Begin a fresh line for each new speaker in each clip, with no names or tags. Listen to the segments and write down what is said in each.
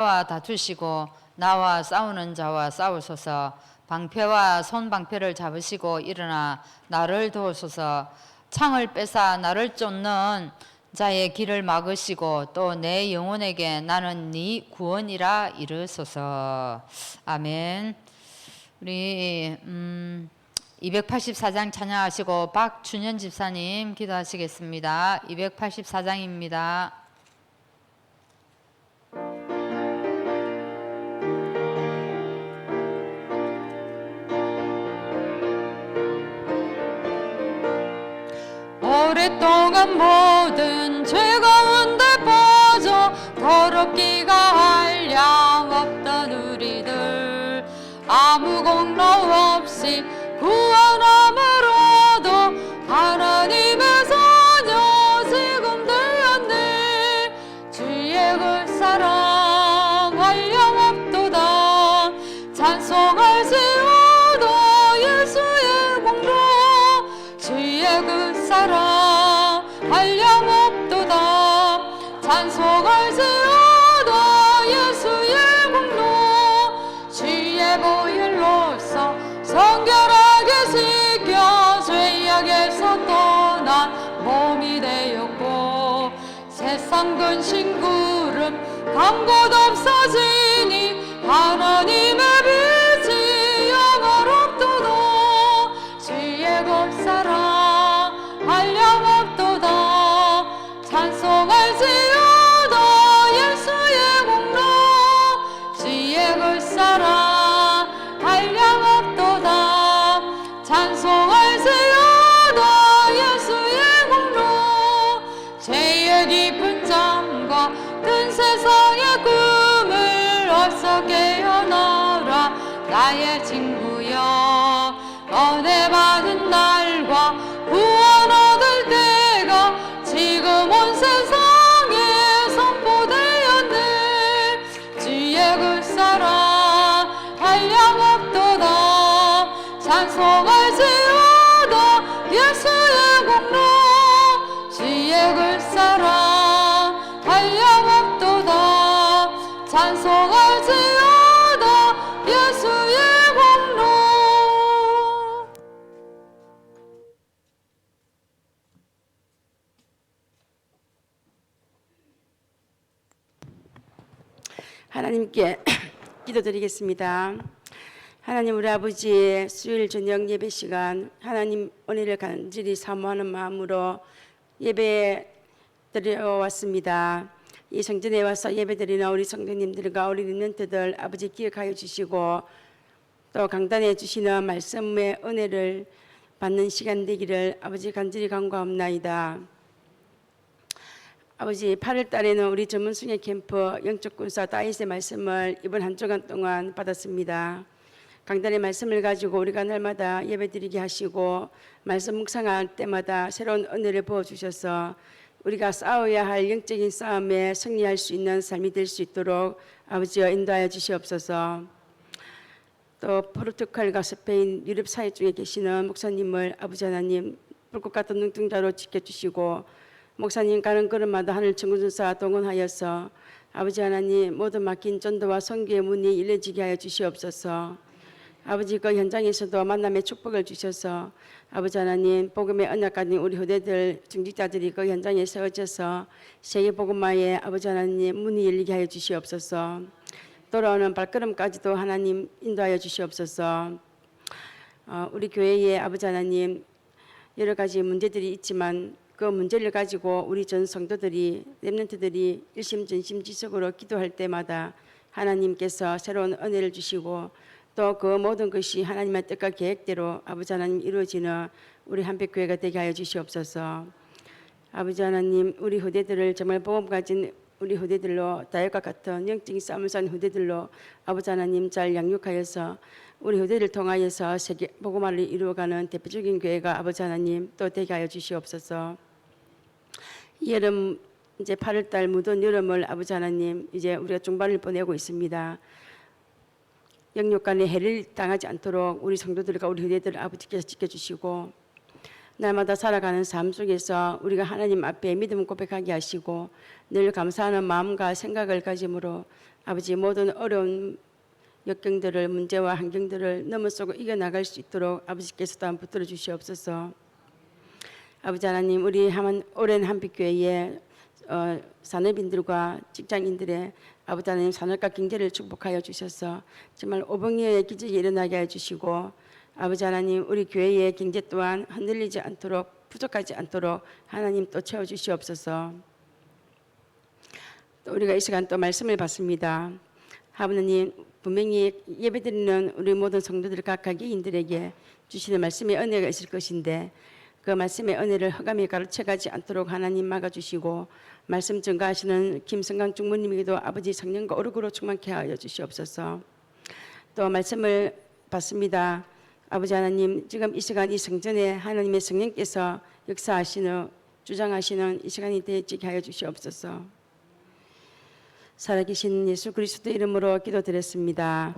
와 다투시고 나와 싸우는 자와 싸우소서. 방패와 손방패를 잡으시고 일어나 나를 도우소서. 창을 뺏어 나를 쫓는 자의 길을 막으시고 또 내 영혼에게 나는 네 구원이라 이르소서. 아멘. 우리 284장 찬양하시고 박준현 집사님 기도하시겠습니다. 284장입니다. 오랫동안 모든 죄 가운데 빠져 더럽기가 한량 없던 우리들 아무 공로 없이 구원함으로도 하나님의 자녀 지금 되었네. 주의 그 사랑 한량없도다. 찬송할지어도 예수의 공로 주의 그 사랑 한량없도다. 찬송할지어도 예수의 공로 주의 보혈로서 성결하게 씻겨 죄악에서 떠난 몸이 되었고 세상 근심 구름 감 곳 없어지니 하나님의 빛이 영원없도다. 주의 그 사랑 한량없도다. 찬송할지어도 예수의 공로 주의 그 사랑 한량없도다. 찬송할지어도 예수의 공로 죄의 깊은 잠과 큰 세상의 꿈을 어서 깨어나라 나의 친구여. 은혜 받은 날과 구원 얻을 때가 지금 온 세상에 선포되었네. 주의 그 사랑 한량없도다. 찬송할지어도 예수의 공로 주의 그 사랑 한량없도다. 찬송할지어도 예수의 공로.
하나님께 기도드리겠습니다. 하나님, 우리 아버지, 수요일 저녁 예배 시간 하나님 은혜를 간절히 사모하는 마음으로 예배 드려왔습니다. 이 성전에 와서 예배드리는 우리 성도님들과 우리 렘넌트들 아버지 기억하여 주시고 또 강단해 주시는 말씀의 은혜를 받는 시간 되기를 아버지 간절히 간구하옵나이다. 아버지, 8월 달에는 우리 전문 순회 캠프 영적 군사 다윗의 말씀을 이번 한 주간 동안 받았습니다. 강단의 말씀을 가지고 우리가 날마다 예배드리게 하시고 말씀 묵상할 때마다 새로운 은혜를 부어주셔서 우리가 싸워야 할 영적인 싸움에 승리할 수 있는 삶이 될 수 있도록 아버지여 인도하여 주시옵소서. 또 포르투갈과 스페인, 유럽 사회 중에 계시는 목사님을 아버지 하나님 불꽃 같은 눈동자로 지켜주시고 목사님 가는 걸음마다 하늘 천군전사 동원하여서 아버지 하나님 모든 막힌 전도와 선교의 문이 열려지게 하여 주시옵소서. 아버지 그 현장에서도 만남의 축복을 주셔서 아버지 하나님 복음의 언약 가진 우리 후대들 중직자들이 그 현장에 세워져서 세계 복음화에 아버지 하나님 문이 열리게 하여 주시옵소서. 돌아오는 발걸음까지도 하나님 인도하여 주시옵소서. 우리 교회에 아버지 하나님 여러 가지 문제들이 있지만 그 문제를 가지고 우리 전 성도들이 렘넌트들이 일심전심지속으로 기도할 때마다 하나님께서 새로운 은혜를 주시고 또 그 모든 것이 하나님의 뜻과 계획대로 아버지 하나님 이루어지는 우리 한백교회가 되게 하여 주시옵소서. 아버지 하나님 우리 후대들을 정말 복음 가진 우리 후대들로 다윗과 같은 영적인 싸움을 산 후대들로 아버지 하나님 잘 양육하여서 우리 후대를 통하여서 세계 복음화를 이루어가는 대표적인 교회가 아버지 하나님 또 되게 하여 주시옵소서. 여름 이제 8월달 무더운 여름을 아버지 하나님 이제 우리가 중반을 보내고 있습니다. 영육간에 해를 당하지 않도록 우리 성도들과 우리 후대들을 아버지께서 지켜주시고 날마다 살아가는 삶 속에서 우리가 하나님 앞에 믿음 고백하게 하시고 늘 감사하는 마음과 생각을 가짐으로 아버지 모든 어려운 역경들을 문제와 환경들을 넘어서고 이겨나갈 수 있도록 아버지께서 또한 붙들어 주시옵소서. 아버지 하나님 우리 오랜 한빛교회에 산업인들과 직장인들의 아버지 하나님 산업과 경제를 축복하여 주셔서 정말 오병이어의 기적이 일어나게 해주시고 아버지 하나님 우리 교회의 경제 또한 흔들리지 않도록 부족하지 않도록 하나님 또 채워주시옵소서. 또 우리가 이 시간 또 말씀을 받습니다. 하나님 분명히 예배드리는 우리 모든 성도들 각각 개인들에게 주시는 말씀의 은혜가 있을 것인데 그 말씀의 은혜를 허감히 가르쳐가지 않도록 하나님 막아주시고 말씀 전가하시는 김성강 중모님에게도 아버지 성령과 오르고로 충만케 하여 주시옵소서. 또 말씀을 받습니다. 아버지 하나님 지금 이 시간 이 성전에 하나님의 성령께서 역사하시는 주장하시는 이 시간이 되게 하여 주시옵소서. 살아계신 예수 그리스도 이름으로 기도드렸습니다.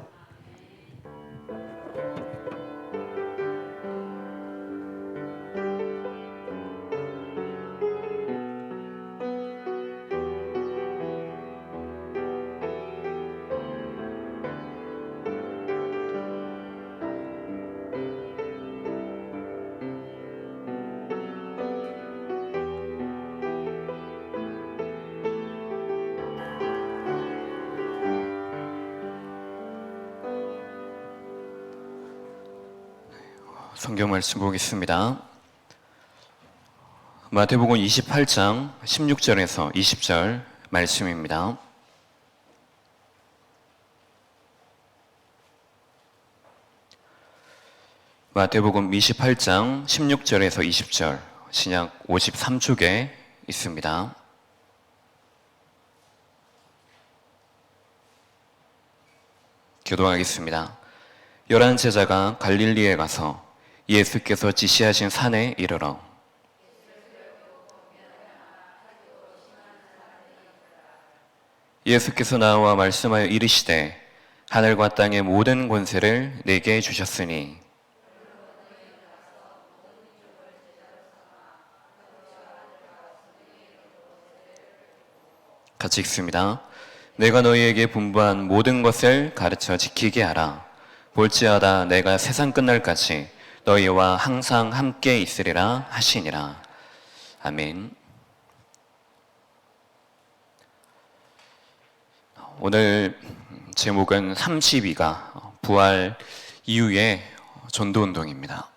성경 말씀 보겠습니다. 마태복음 28장 16절에서 20절 말씀입니다. 마태복음 28장 16절에서 20절 신약 53쪽에 있습니다. 교독하겠습니다. 11 제자가 갈릴리에 가서 예수께서 지시하신 산에 이르러 예수께서 나와 말씀하여 이르시되 하늘과 땅의 모든 권세를 내게 주셨으니 같이 읽습니다. 내가 너희에게 분부한 모든 것을 가르쳐 지키게 하라. 볼지어다 내가 세상 끝날까지 너희와 항상 함께 있으리라 하시니라. 아멘. 오늘 제목은 32가 부활 이후의 전도운동입니다.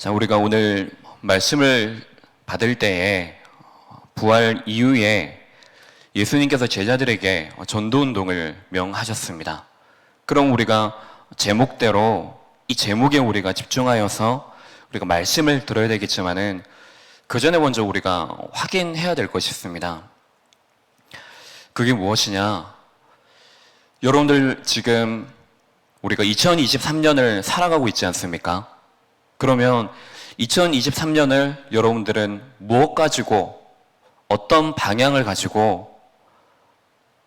자, 우리가 오늘 말씀을 받을 때에 부활 이후에 예수님께서 제자들에게 전도운동을 명하셨습니다. 그럼 우리가 제목대로 이 제목에 우리가 집중하여서 우리가 말씀을 들어야 되겠지만은 그 전에 먼저 우리가 확인해야 될 것이 있습니다. 그게 무엇이냐? 여러분들 지금 우리가 2023년을 살아가고 있지 않습니까? 그러면 2023년을 여러분들은 무엇 가지고 어떤 방향을 가지고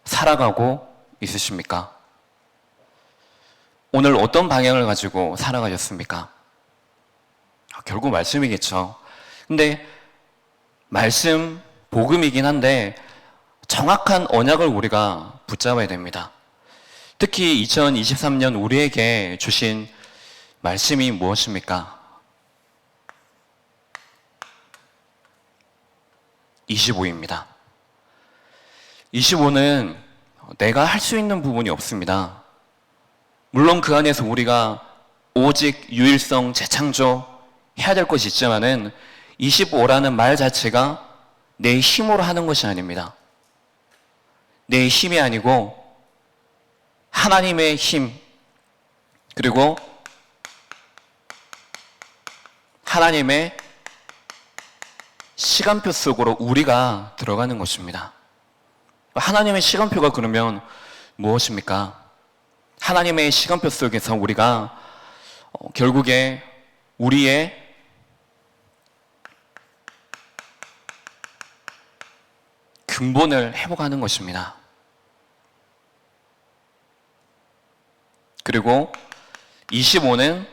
살아가고 있으십니까? 오늘 어떤 방향을 가지고 살아가셨습니까? 결국 말씀이겠죠. 근데 말씀, 복음이긴 한데 정확한 언약을 우리가 붙잡아야 됩니다. 특히 2023년 우리에게 주신 말씀이 무엇입니까? 25입니다. 25는 내가 할 수 있는 부분이 없습니다. 물론 그 안에서 우리가 오직 유일성, 재창조 해야 될 것이 있지만은 25라는 말 자체가 내 힘으로 하는 것이 아닙니다. 내 힘이 아니고 하나님의 힘, 그리고 하나님의 시간표 속으로 우리가 들어가는 것입니다. 하나님의 시간표가 그러면 무엇입니까? 하나님의 시간표 속에서 우리가 결국에 우리의 근본을 회복하는 것입니다. 그리고 25는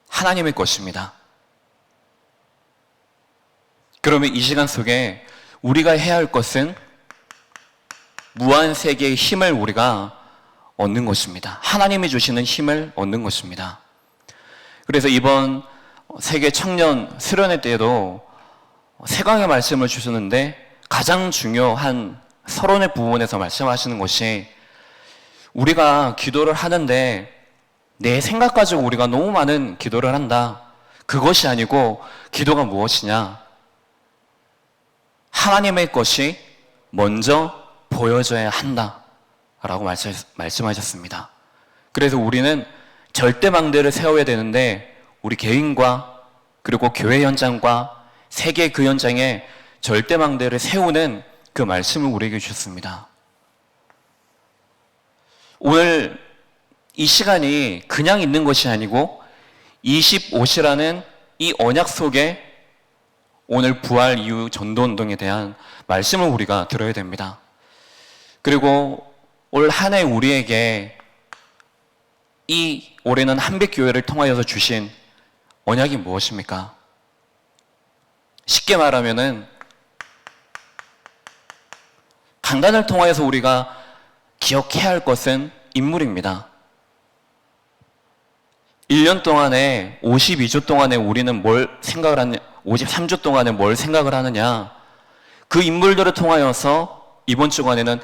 하나님의 것입니다. 그러면 이 시간 속에 우리가 해야 할 것은 무한 세계의 힘을 우리가 얻는 것입니다. 하나님이 주시는 힘을 얻는 것입니다. 그래서 이번 세계 청년 수련회 때에도 세 강의 말씀을 주셨는데 가장 중요한 서론의 부분에서 말씀하시는 것이 우리가 기도를 하는데 내 생각 가지고 우리가 너무 많은 기도를 한다. 그것이 아니고 기도가 무엇이냐? 하나님의 것이 먼저 보여져야 한다. 라고 말씀하셨습니다. 그래서 우리는 절대망대를 세워야 되는데 우리 개인과 그리고 교회 현장과 세계 그 현장에 절대망대를 세우는 그 말씀을 우리에게 주셨습니다. 오늘 이 시간이 그냥 있는 것이 아니고 25시라는 이 언약 속에 오늘 부활 이후 전도운동에 대한 말씀을 우리가 들어야 됩니다. 그리고 올 한 해 우리에게 이 올해는 한빛교회를 통하여서 주신 언약이 무엇입니까? 쉽게 말하면은 강단을 통하여서 우리가 기억해야 할 것은 인물입니다. 1년 동안에 52주 동안에 우리는 뭘 생각을 하느냐, 53주 동안에 뭘 생각을 하느냐, 그 인물들을 통하여서 이번 주간에는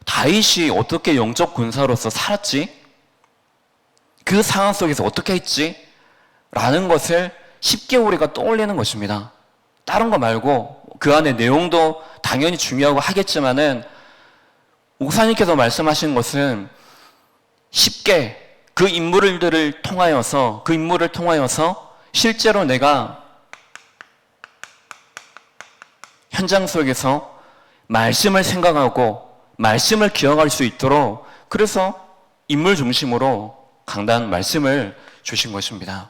다윗이 어떻게 영적 군사로서 살았지? 그 상황 속에서 어떻게 했지? 라는 것을 쉽게 우리가 떠올리는 것입니다. 다른 거 말고 그 안에 내용도 당연히 중요하고 하겠지만은 목사님께서 말씀하신 것은 쉽게 그 인물들을 통하여서 실제로 내가 현장 속에서 말씀을 생각하고 말씀을 기억할 수 있도록 그래서 인물 중심으로 강단 말씀을 주신 것입니다.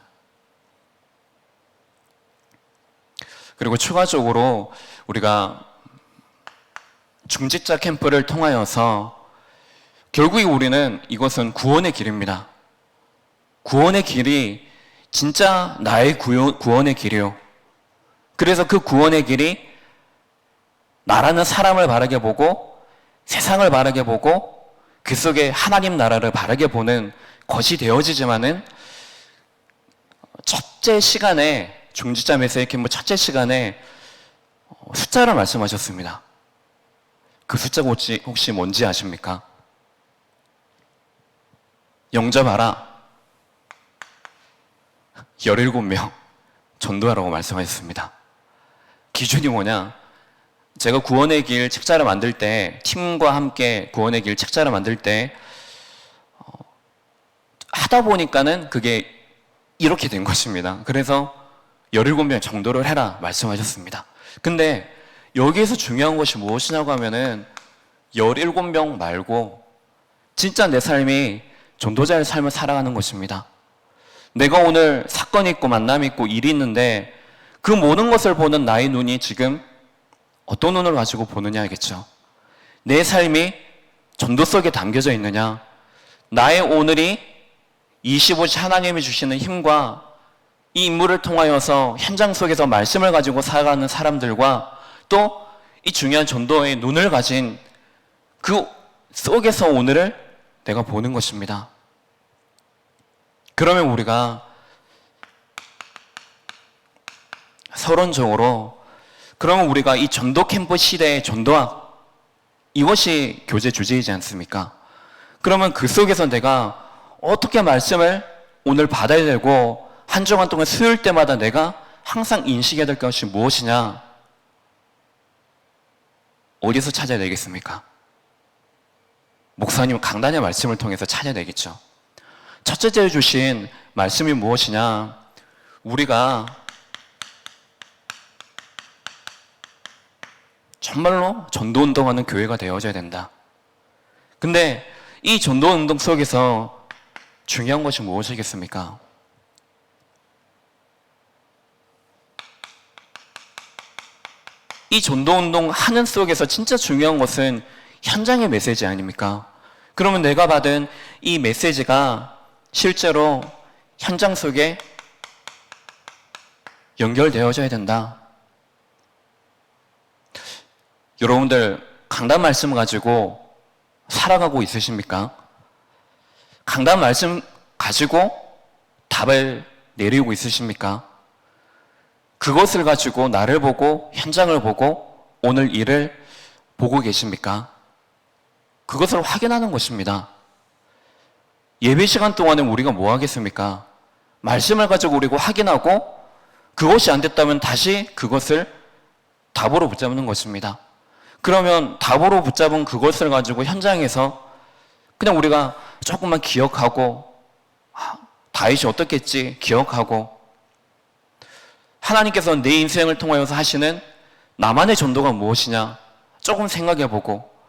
그리고 추가적으로 우리가 중직자 캠프를 통하여서 결국에 우리는 이것은 구원의 길입니다. 구원의 길이 진짜 나의 구원의 길이요. 그래서 그 구원의 길이 나라는 사람을 바라게 보고 세상을 바라게 보고 그 속에 하나님 나라를 바라게 보는 것이 되어지지만은 첫째 시간에 중직자 메시지 캠프 첫째 시간에 숫자를 말씀하셨습니다. 그 숫자가 혹시 뭔지 아십니까? 영접하라. 17명 전도하라고 말씀하셨습니다. 기준이 뭐냐? 제가 구원의 길 책자를 만들 때 팀과 함께 구원의 길 책자를 만들 때 하다 보니까는 그게 이렇게 된 것입니다. 그래서 17명 정도를 해라 말씀하셨습니다. 근데 여기에서 중요한 것이 무엇이냐고 하면은 17명 말고 진짜 내 삶이 전도자의 삶을 살아가는 것입니다. 내가 오늘 사건이 있고 만남이 있고 일이 있는데 그 모든 것을 보는 나의 눈이 지금 어떤 눈을 가지고 보느냐겠죠. 내 삶이 전도 속에 담겨져 있느냐, 나의 오늘이 25시 하나님이 주시는 힘과 이 인물을 통하여서 현장 속에서 말씀을 가지고 살아가는 사람들과 또 이 중요한 전도의 눈을 가진 그 속에서 오늘을 내가 보는 것입니다. 그러면 우리가 서론적으로 그러면 우리가 이 전도 캠프 시대의 전도학 이것이 교재 주제이지 않습니까? 그러면 그 속에서 내가 어떻게 말씀을 오늘 받아야 되고 한 주간 동안 수요일 때마다 내가 항상 인식해야 될 것이 무엇이냐? 어디서 찾아야 되겠습니까? 목사님 강단의 말씀을 통해서 찾아야 되겠죠. 첫째째 주신 말씀이 무엇이냐? 우리가 정말로 전도운동하는 교회가 되어져야 된다. 근데 이 전도운동 속에서 중요한 것이 무엇이겠습니까? 이 전도운동 하는 속에서 진짜 중요한 것은 현장의 메시지 아닙니까? 그러면 내가 받은 이 메시지가 실제로 현장 속에 연결되어져야 된다. 여러분들 강단 말씀 가지고 살아가고 있으십니까? 강단 말씀 가지고 답을 내리고 있으십니까? 그것을 가지고 나를 보고 현장을 보고 오늘 일을 보고 계십니까? 그것을 확인하는 것입니다. 예배 시간 동안에 우리가 뭐 하겠습니까? 말씀을 가지고 우리가 확인하고 그것이 안 됐다면 다시 그것을 답으로 붙잡는 것입니다. 그러면 답으로 붙잡은 그것을 가지고 현장에서 그냥 우리가 조금만 기억하고 다윗이 어떻겠지 기억하고 하나님께서 내 인생을 통하여서 하시는 나만의 전도가 무엇이냐 조금 생각해보고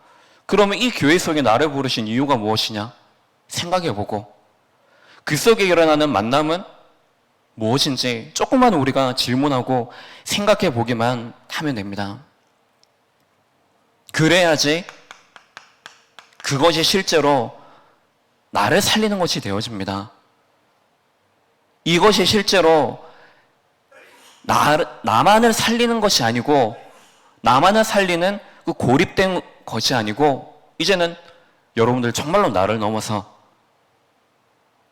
그러면 이 교회 속에 나를 부르신 이유가 무엇이냐 생각해보고 그 속에 일어나는 만남은 무엇인지 조금만 우리가 질문하고 생각해보기만 하면 됩니다. 그래야지 그것이 실제로 나를 살리는 것이 되어집니다. 이것이 실제로 나만을 살리는 것이 아니고 나만을 살리는 그 고립된 것이 아니고 이제는 여러분들 정말로 나를 넘어서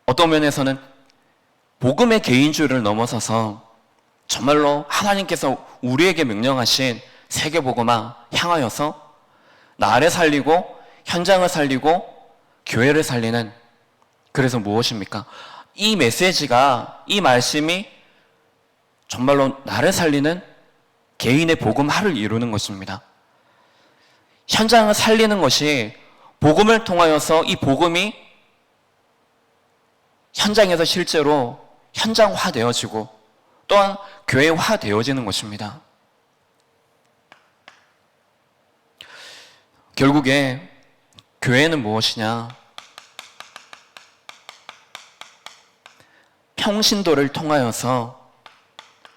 어떤 면에서는 복음의 개인주의를 넘어서서 정말로 하나님께서 우리에게 명령하신 세계복음화 향하여서 나를 살리고 현장을 살리고 교회를 살리는 그래서 무엇입니까? 이 메시지가 이 말씀이 정말로 나를 살리는 개인의 복음화를 이루는 것입니다. 현장을 살리는 것이 복음을 통하여서 이 복음이 현장에서 실제로 현장화되어지고 또한 교회화되어지는 것입니다. 결국에 교회는 무엇이냐? 평신도를 통하여서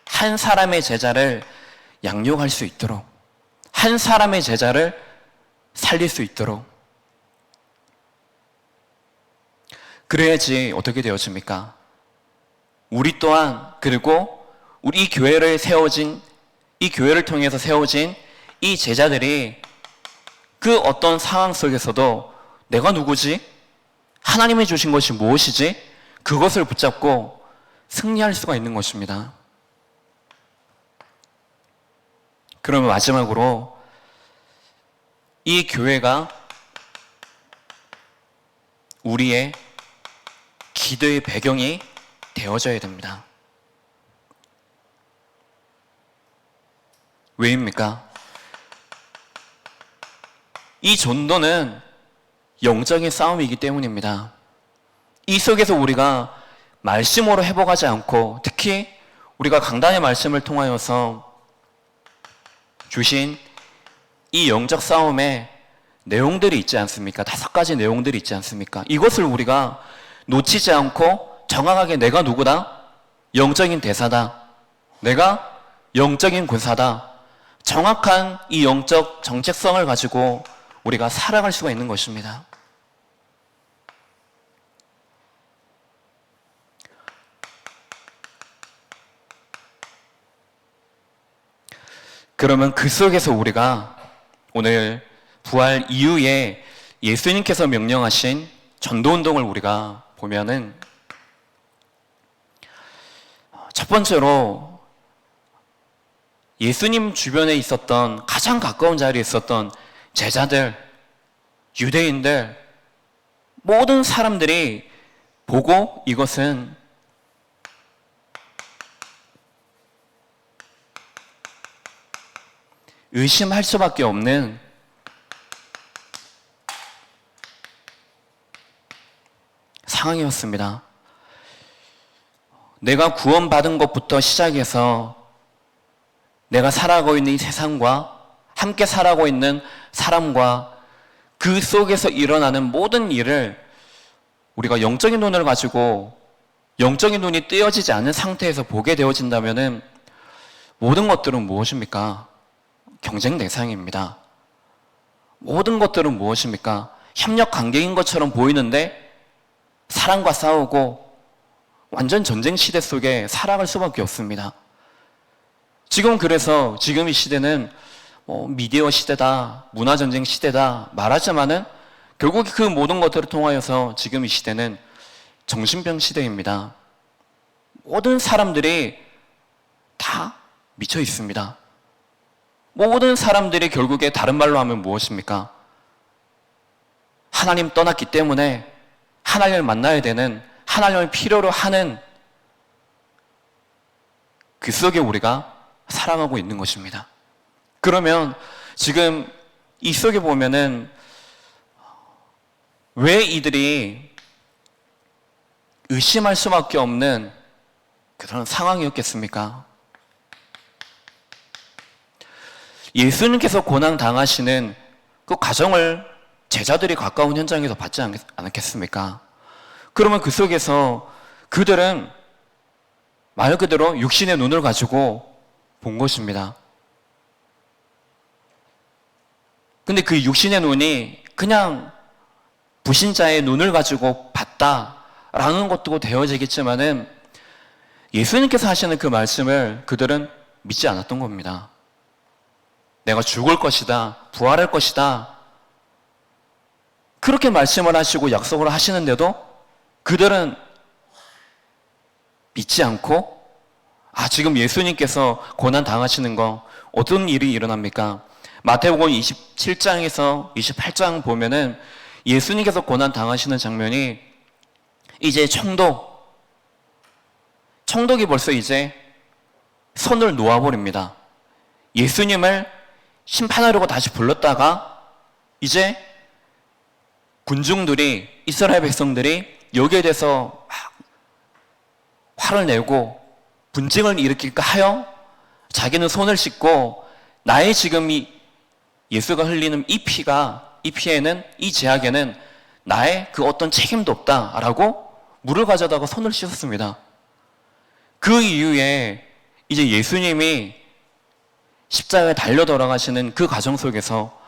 한 사람의 제자를 양육할 수 있도록 한 사람의 제자를 살릴 수 있도록 그래야지 어떻게 되어집니까? 우리 또한 그리고 우리 이 교회를 이 교회를 통해서 세워진 이 제자들이 그 어떤 상황 속에서도 내가 누구지? 하나님이 주신 것이 무엇이지? 그것을 붙잡고 승리할 수가 있는 것입니다. 그러면 마지막으로 이 교회가 우리의 기도의 배경이 되어져야 됩니다. 왜입니까? 이 전도는 영적인 싸움이기 때문입니다. 이 속에서 우리가 말씀으로 회복하지 않고 특히 우리가 강단의 말씀을 통하여서 주신 이 영적 싸움의 내용들이 있지 않습니까? 5가지 내용들이 있지 않습니까? 이것을 우리가 놓치지 않고 정확하게 내가 누구다? 영적인 대사다. 내가 영적인 군사다. 정확한 이 영적 정체성을 가지고 우리가 살아갈 수가 있는 것입니다. 그러면 그 속에서 우리가 오늘 부활 이후에 예수님께서 명령하신 전도운동을 우리가 보면은 첫 번째로 예수님 주변에 있었던 가장 가까운 자리에 있었던 제자들, 유대인들, 모든 사람들이 보고 이것은 의심할 수밖에 없는 상황이었습니다. 내가 구원받은 것부터 시작해서 내가 살아가고 있는 이 세상과 함께 살아가고 있는 사람과 그 속에서 일어나는 모든 일을 우리가 영적인 눈을 가지고 영적인 눈이 떼어지지 않은 상태에서 보게 되어진다면 모든 것들은 무엇입니까? 경쟁 대상입니다. 모든 것들은 무엇입니까? 협력 관계인 것처럼 보이는데 사랑과 싸우고 완전 전쟁 시대 속에 살아갈 수밖에 없습니다. 지금 그래서 지금 이 시대는 미디어 시대다, 문화전쟁 시대다 말하지만은 결국 그 모든 것들을 통하여서 지금 이 시대는 정신병 시대입니다. 모든 사람들이 다 미쳐 있습니다. 모든 사람들이 결국에 다른 말로 하면 무엇입니까? 하나님 떠났기 때문에 하나님을 만나야 되는, 하나님을 필요로 하는 그 속에 우리가 살아가고 있는 것입니다. 그러면 지금 이 속에 보면은 왜 이들이 의심할 수밖에 없는 그런 상황이었겠습니까? 예수님께서 고난 당하시는 그 과정을 제자들이 가까운 현장에서 받지 않았겠습니까? 그러면 그 속에서 그들은 말 그대로 육신의 눈을 가지고 본 것입니다. 근데 그 육신의 눈이 그냥 불신자의 눈을 가지고 봤다라는 것도 되어지겠지만은 예수님께서 하시는 그 말씀을 그들은 믿지 않았던 겁니다. 내가 죽을 것이다, 부활할 것이다. 그렇게 말씀을 하시고 약속을 하시는데도 그들은 믿지 않고, 지금 예수님께서 고난 당하시는 거 어떤 일이 일어납니까? 마태복음 27장에서 28장 보면은 예수님께서 고난 당하시는 장면이 이제 총독이 벌써 이제 손을 놓아버립니다. 예수님을 심판하려고 다시 불렀다가 이제 군중들이, 이스라엘 백성들이 여기에 대해서 막 화를 내고 분쟁을 일으킬까 하여 자기는 손을 씻고 나의 지금 이 예수가 흘리는 이 피에는, 이 제약에는 나의 그 어떤 책임도 없다라고 물을 가져다가 손을 씻었습니다. 그 이후에 이제 예수님이 십자가에 달려 돌아가시는 그 과정 속에서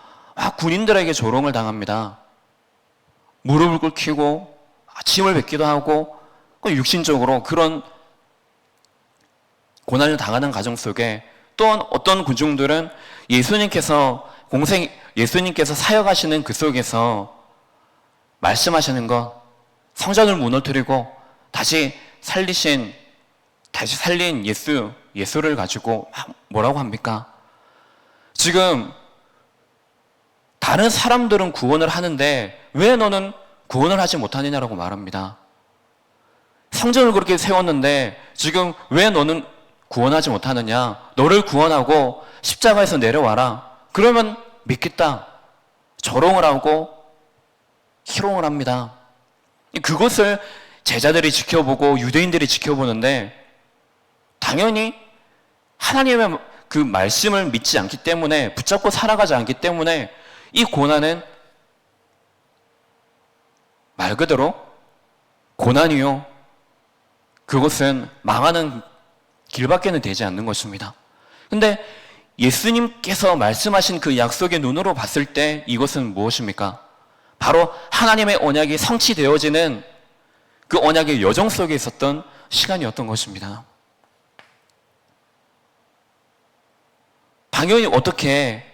군인들에게 조롱을 당합니다. 무릎을 꿇히고 침을 뱉기도 하고 육신적으로 그런 고난을 당하는 과정 속에 또한 어떤 군중들은 예수님께서 사역하시는 그 속에서 말씀하시는 것, 성전을 무너뜨리고 다시 살린 예수를 가지고 뭐라고 합니까? 지금 다른 사람들은 구원을 하는데 왜 너는 구원을 하지 못하느냐라고 말합니다. 성전을 그렇게 세웠는데 지금 왜 너는 구원하지 못하느냐? 너를 구원하고 십자가에서 내려와라. 그러면 믿겠다. 조롱을 하고 희롱을 합니다. 그것을 제자들이 지켜보고 유대인들이 지켜보는데 당연히 하나님의 그 말씀을 믿지 않기 때문에, 붙잡고 살아가지 않기 때문에 이 고난은 말 그대로 고난이요, 그것은 망하는 길밖에는 되지 않는 것입니다. 근데 예수님께서 말씀하신 그 약속의 눈으로 봤을 때 이것은 무엇입니까? 바로 하나님의 언약이 성취되어지는 그 언약의 여정 속에 있었던 시간이었던 것입니다. 당연히 어떻게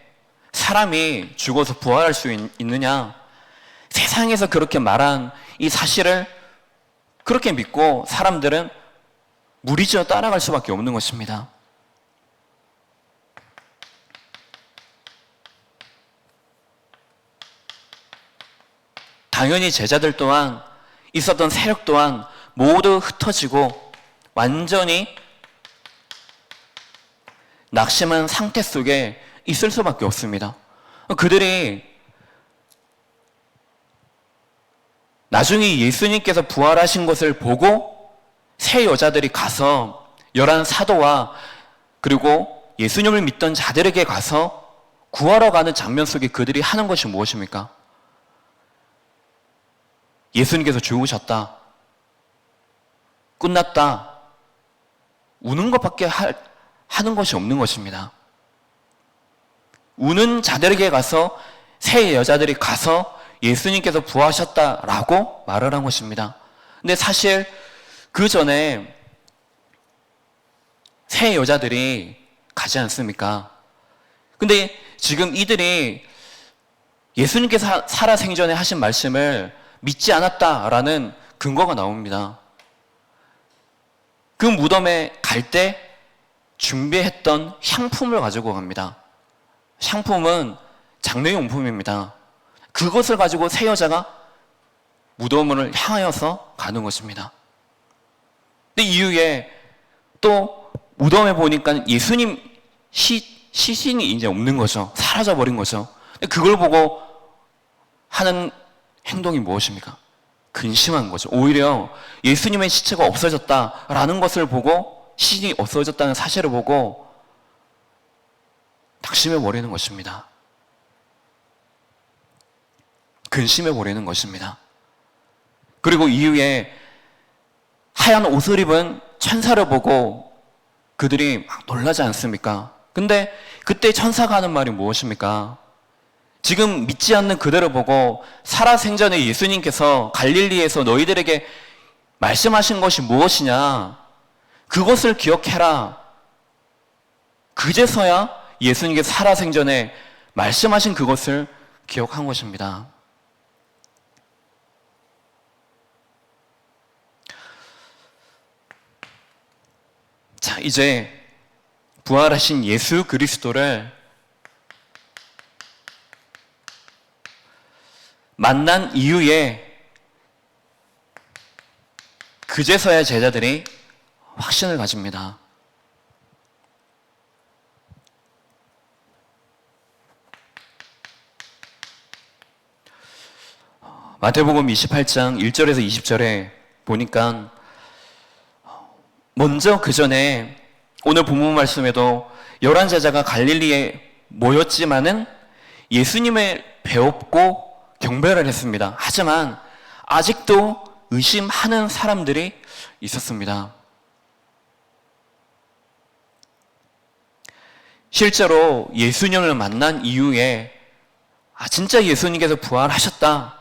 사람이 죽어서 부활할 수 있느냐? 세상에서 그렇게 말한 이 사실을 그렇게 믿고 사람들은 무리지어 따라갈 수밖에 없는 것입니다. 당연히 제자들 또한, 있었던 세력 또한 모두 흩어지고 완전히 낙심한 상태 속에 있을 수밖에 없습니다. 그들이 나중에 예수님께서 부활하신 것을 보고 세 여자들이 가서 11 사도와 그리고 예수님을 믿던 자들에게 가서 구하러 가는 장면 속에 그들이 하는 것이 무엇입니까? 예수님께서 죽으셨다, 끝났다, 우는 것밖에 하는 것이 없는 것입니다. 우는 자들에게 가서, 세 여자들이 가서 예수님께서 부활하셨다라고 말을 한 것입니다. 근데 사실 그 전에 세 여자들이 가지 않습니까? 근데 지금 이들이 예수님께서 살아생전에 하신 말씀을 믿지 않았다라는 근거가 나옵니다. 그 무덤에 갈 때 준비했던 향품을 가지고 갑니다. 향품은 장례용품입니다. 그것을 가지고 세 여자가 무덤을 향하여서 가는 것입니다. 근데 이후에 또 무덤에 보니까 예수님 시신이 이제 없는 거죠. 사라져 버린 거죠. 그걸 보고 하는 행동이 무엇입니까? 근심한 거죠. 오히려 예수님의 시체가 없어졌다라는 것을 보고, 시신이 없어졌다는 사실을 보고 낙심해 버리는 것입니다. 근심해 버리는 것입니다. 그리고 이후에 하얀 옷을 입은 천사를 보고 그들이 막 놀라지 않습니까? 근데 그때 천사가 하는 말이 무엇입니까? 지금 믿지 않는 그들을 보고 살아생전에 예수님께서 갈릴리에서 너희들에게 말씀하신 것이 무엇이냐? 그것을 기억해라. 그제서야 예수님께서 살아생전에 말씀하신 그것을 기억한 것입니다. 자, 이제 부활하신 예수 그리스도를 만난 이후에 그제서야 제자들이 확신을 가집니다. 마태복음 28장 1절에서 20절에 보니까 먼저 그 전에 오늘 본문 말씀에도 11제자가 갈릴리에 모였지만은 예수님을 배웠고 경배를 했습니다. 하지만 아직도 의심하는 사람들이 있었습니다. 실제로 예수님을 만난 이후에 진짜 예수님께서 부활하셨다,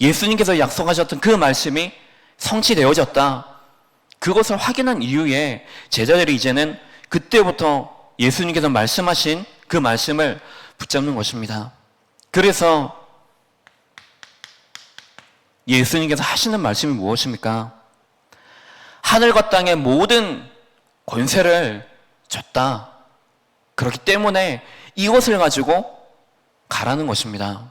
예수님께서 약속하셨던 그 말씀이 성취되어졌다, 그것을 확인한 이후에 제자들이 이제는 그때부터 예수님께서 말씀하신 그 말씀을 붙잡는 것입니다. 그래서 예수님께서 하시는 말씀이 무엇입니까? 하늘과 땅의 모든 권세를 줬다. 그렇기 때문에 이것을 가지고 가라는 것입니다.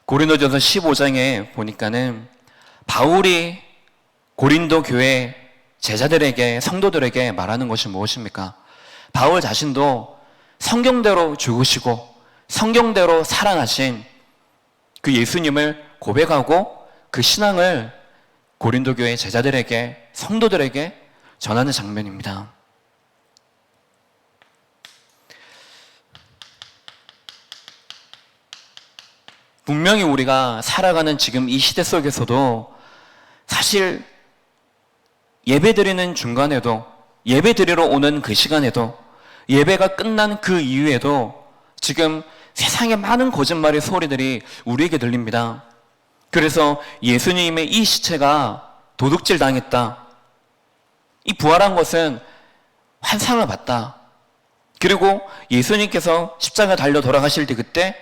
고린도전서 15장에 보니까는 바울이 고린도 교회 제자들에게, 성도들에게 말하는 것이 무엇입니까? 바울 자신도 성경대로 죽으시고 성경대로 살아나신 그 예수님을 고백하고 그 신앙을 고린도 교회 제자들에게, 성도들에게 전하는 장면입니다. 분명히 우리가 살아가는 지금 이 시대 속에서도 사실 예배드리는 중간에도, 예배드리러 오는 그 시간에도, 예배가 끝난 그 이후에도 지금 세상에 많은 거짓말의 소리들이 우리에게 들립니다. 그래서 예수님의 이 시체가 도둑질 당했다, 이 부활한 것은 환상을 봤다, 그리고 예수님께서 십자가에 달려 돌아가실 때 그때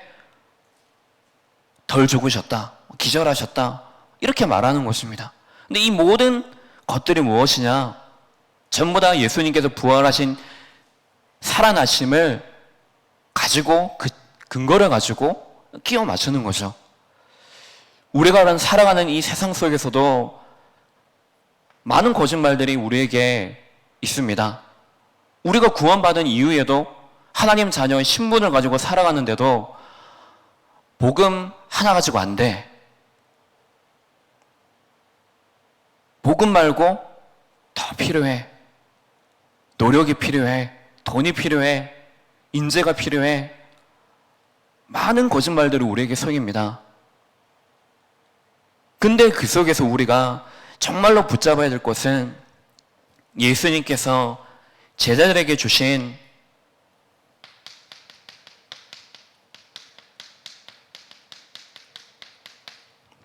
덜 죽으셨다, 기절하셨다, 이렇게 말하는 것입니다. 근데 이 모든 것들이 무엇이냐? 전부 다 예수님께서 부활하신 살아나심을 가지고, 그 근거를 가지고 끼워 맞추는 거죠. 우리가 살아가는 이 세상 속에서도 많은 거짓말들이 우리에게 있습니다. 우리가 구원받은 이후에도 하나님 자녀의 신분을 가지고 살아가는데도 복음 하나 가지고 안 돼. 복음 말고 더 필요해. 노력이 필요해. 돈이 필요해. 인재가 필요해. 많은 거짓말들이 우리에게 속입니다. 근데 그 속에서 우리가 정말로 붙잡아야 될 것은 예수님께서 제자들에게 주신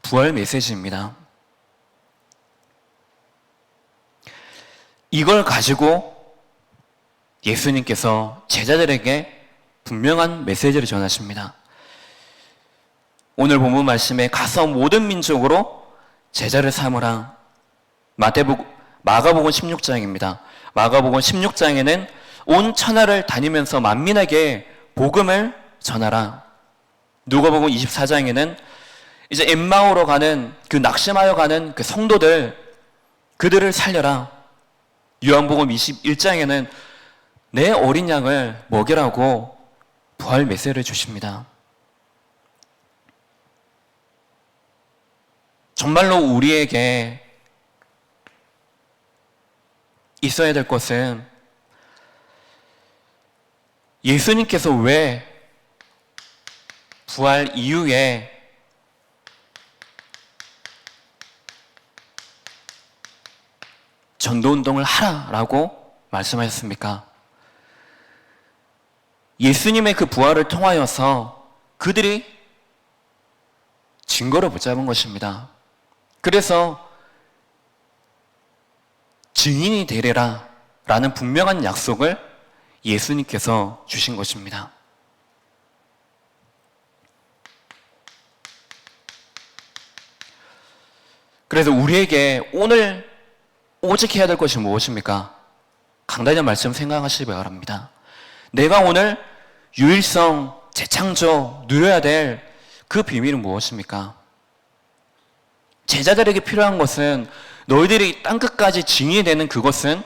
부활 메시지입니다. 이걸 가지고 예수님께서 제자들에게 분명한 메시지를 전하십니다. 오늘 본문 말씀에 가서 모든 민족으로 제자를 삼으라. 마가복음 16장입니다. 마가복음 16장에는 온 천하를 다니면서 만민에게 복음을 전하라. 누가복음 24장에는 이제 엠마오로 가는 그 낙심하여 가는 그 성도들 그들을 살려라. 요한복음 21장에는 내 어린 양을 먹이라고 부활 메시지를 주십니다. 정말로 우리에게 있어야 될 것은 예수님께서 왜 부활 이후에 전도운동을 하라라고 말씀하셨습니까? 예수님의 그 부활을 통하여서 그들이 증거를 붙잡은 것입니다. 그래서 증인이 되리라 라는 분명한 약속을 예수님께서 주신 것입니다. 그래서 우리에게 오늘 오직 해야 될 것이 무엇입니까? 강단의 말씀 생각하시기 바랍니다. 내가 오늘 유일성, 재창조, 누려야 될 그 비밀은 무엇입니까? 제자들에게 필요한 것은 너희들이 땅끝까지 증인이 되는 그것은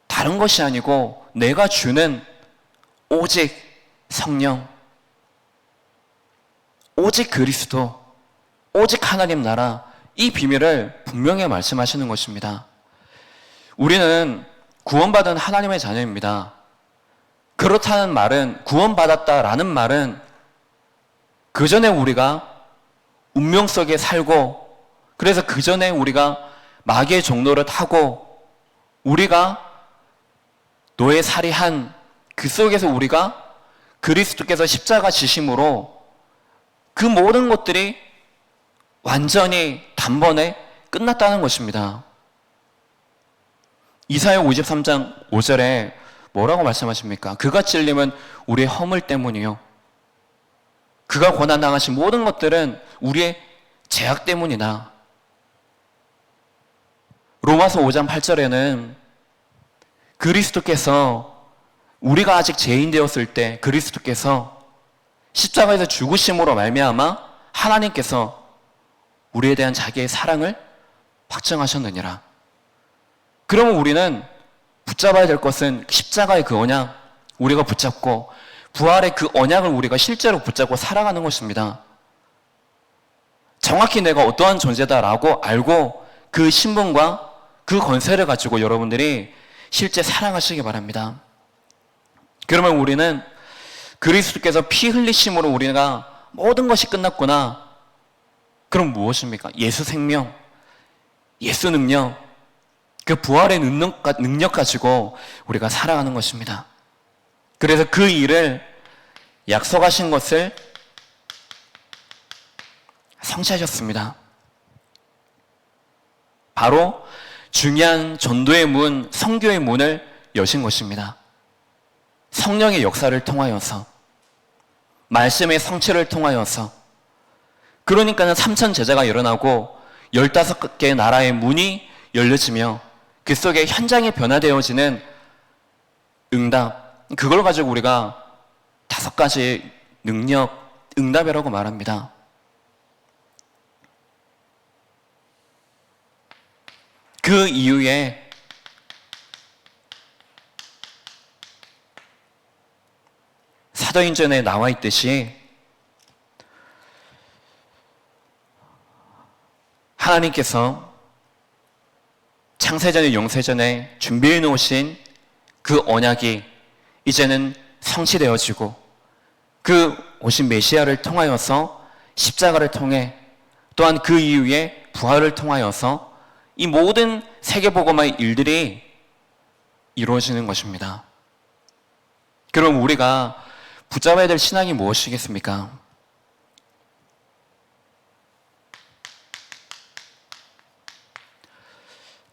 다른 것이 아니고 내가 주는 오직 성령, 오직 그리스도, 오직 하나님 나라, 이 비밀을 분명히 말씀하시는 것입니다. 우리는 구원받은 하나님의 자녀입니다. 그렇다는 말은, 구원받았다라는 말은 그 전에 우리가 운명 속에 살고, 그래서 그 전에 우리가 마귀의 종로를 타고, 우리가 노예 살이한 그 속에서 우리가 그리스도께서 십자가 지심으로 그 모든 것들이 완전히 단번에 끝났다는 것입니다. 이사야 53장 5절에 뭐라고 말씀하십니까? 그가 찔림은 우리의 허물 때문이요. 그가 고난당하신 모든 것들은 우리의 죄악 때문이다. 로마서 5장 8절에는 그리스도께서 우리가 아직 죄인 되었을 때 그리스도께서 십자가에서 죽으심으로 말미암아 하나님께서 우리에 대한 자기의 사랑을 확증하셨느니라. 그러면 우리는 붙잡아야 될 것은 십자가의 그 언약, 우리가 붙잡고 부활의 그 언약을 우리가 실제로 붙잡고 살아가는 것입니다. 정확히 내가 어떠한 존재다라고 알고 그 신분과 그 권세를 가지고 여러분들이 실제 살아가시기 바랍니다. 그러면 우리는 그리스도께서 피 흘리심으로 우리가 모든 것이 끝났구나. 그럼 무엇입니까? 예수 생명, 예수 능력, 그 부활의 능력 가지고 우리가 살아가는 것입니다. 그래서 그 일을 약속하신 것을 성취하셨습니다. 바로 중요한 전도의 문, 선교의 문을 여신 것입니다. 성령의 역사를 통하여서, 말씀의 성취를 통하여서, 그러니까는 3천 제자가 일어나고 15개 나라의 문이 열려지며 그 속에 현장이 변화되어지는 응답, 그걸 가지고 우리가 5가지 능력, 응답이라고 말합니다. 그 이후에 사도행전에 나와 있듯이 하나님께서 창세전에 영세전에 준비해 놓으신 그 언약이 이제는 성취되어지고 그 오신 메시아를 통하여서 십자가를 통해 또한 그 이후에 부활을 통하여서 이 모든 세계복음화의 일들이 이루어지는 것입니다. 그럼 우리가 붙잡아야 될 신앙이 무엇이겠습니까?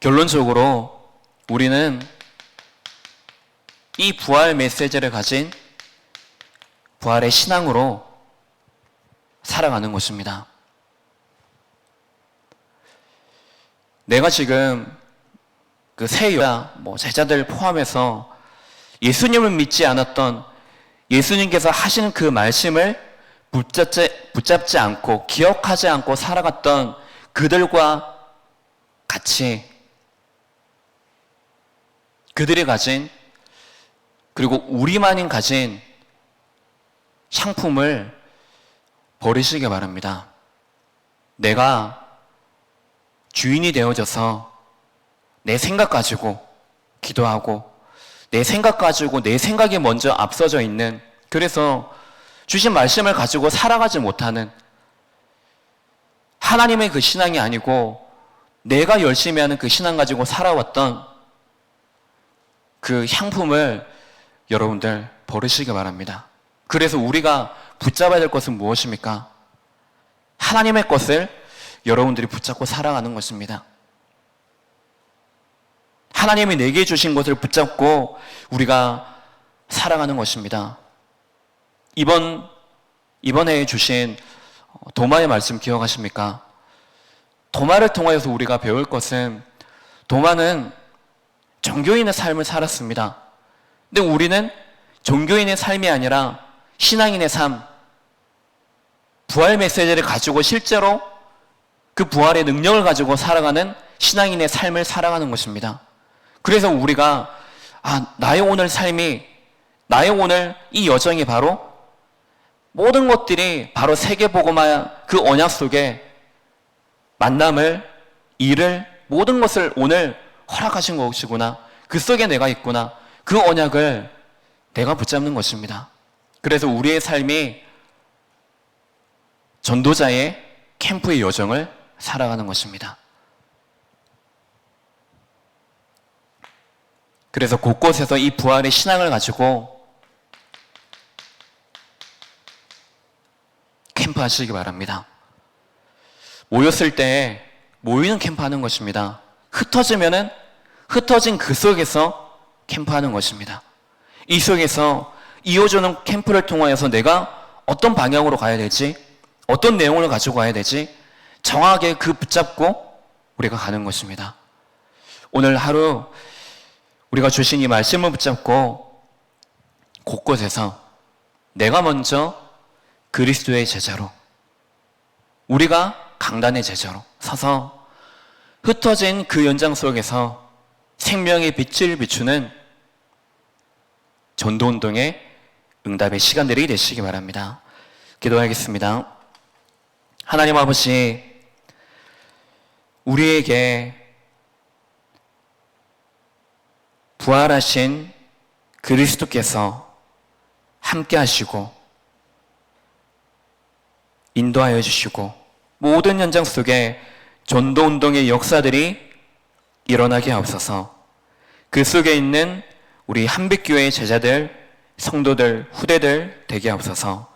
결론적으로 우리는 이 부활 메시지를 가진 부활의 신앙으로 살아가는 것입니다. 내가 지금 그 세유야 제자들 포함해서 예수님을 믿지 않았던, 예수님께서 하시는 그 말씀을 붙잡지 않고 기억하지 않고 살아갔던 그들과 같이 그들이 가진, 그리고 우리만이 가진 상품을 버리시기 바랍니다. 내가 주인이 되어져서 내 생각 가지고 기도하고 내 생각 가지고 내 생각이 먼저 앞서져 있는, 그래서 주신 말씀을 가지고 살아가지 못하는 하나님의 그 신앙이 아니고 내가 열심히 하는 그 신앙 가지고 살아왔던 그 향품을 여러분들 버리시기 바랍니다. 그래서 우리가 붙잡아야 될 것은 무엇입니까? 하나님의 것을 여러분들이 붙잡고 살아가는 것입니다. 하나님이 내게 주신 것을 붙잡고 우리가 살아가는 것입니다. 이번에 주신 도마의 말씀 기억하십니까? 도마를 통하여서 우리가 배울 것은, 도마는 종교인의 삶을 살았습니다. 근데 우리는 종교인의 삶이 아니라 신앙인의 삶, 부활 메시지를 가지고 실제로 그 부활의 능력을 가지고 살아가는 신앙인의 삶을 살아가는 것입니다. 그래서 우리가 나의 오늘 삶이, 나의 오늘 이 여정이 바로 모든 것들이 바로 세계복음화 그 언약 속에 만남을, 일을, 모든 것을 오늘 허락하신 것이구나, 그 속에 내가 있구나, 그 언약을 내가 붙잡는 것입니다. 그래서 우리의 삶이 전도자의 캠프의 여정을 살아가는 것입니다. 그래서 곳곳에서 이 부활의 신앙을 가지고 캠프 하시기 바랍니다. 모였을 때 모이는 캠프 하는 것입니다. 흩어지면은 흩어진 그 속에서 캠프하는 것입니다. 이 속에서 이어주는 캠프를 통하여서 내가 어떤 방향으로 가야 되지, 어떤 내용을 가지고 가야 되지, 정확하게 그 붙잡고 우리가 가는 것입니다. 오늘 하루 우리가 주신 이 말씀을 붙잡고 곳곳에서 내가 먼저 그리스도의 제자로, 우리가 강단의 제자로 서서 흩어진 그 연장 속에서 생명의 빛을 비추는 전도운동의 응답의 시간들이 되시기 바랍니다. 기도하겠습니다. 하나님 아버지, 우리에게 부활하신 그리스도께서 함께 하시고 인도하여 주시고 모든 현장 속에 전도운동의 역사들이 일어나게 하옵소서. 그 속에 있는 우리 한빛교회의 제자들, 성도들, 후대들 되게 하옵소서.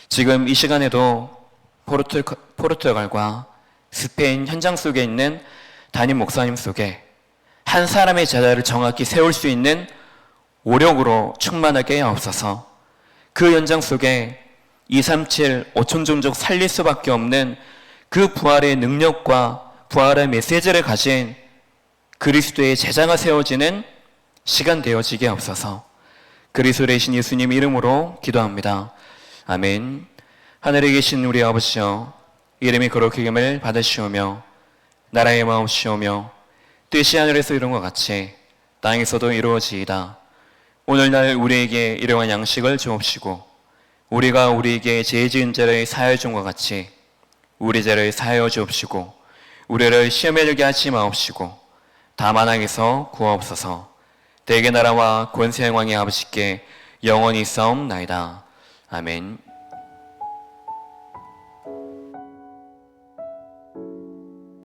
지금 이 시간에도 포르투갈과 스페인 현장 속에 있는 담임 목사님 속에 한 사람의 제자를 정확히 세울 수 있는 오력으로 충만하게 하옵소서. 그 현장 속에 237 5천 종족 살릴 수밖에 없는 그 부활의 능력과 부활의 메시지를 가진 그리스도의 제자가 세워지는 시간 되어지게 하옵소서. 그리스도 되신 예수님 이름으로 기도합니다. 아멘. 하늘에 계신 우리 아버지여, 이름이 거룩히 여김을 받으시오며 나라의 마옵시오며 뜻이 하늘에서 이룬 것 같이 땅에서도 이루어지이다. 오늘날 우리에게 일용할 양식을 주옵시고 우리가 우리에게 죄 지은 자를 사하여 준 것 같이 우리 죄를 사하여 주옵시고 우리를 시험에 들게 하지 마옵시고 다만 악에서 구하옵소서. 대개 나라와 권세 영광의 아버지께 영원히 싸움나이다. 아멘.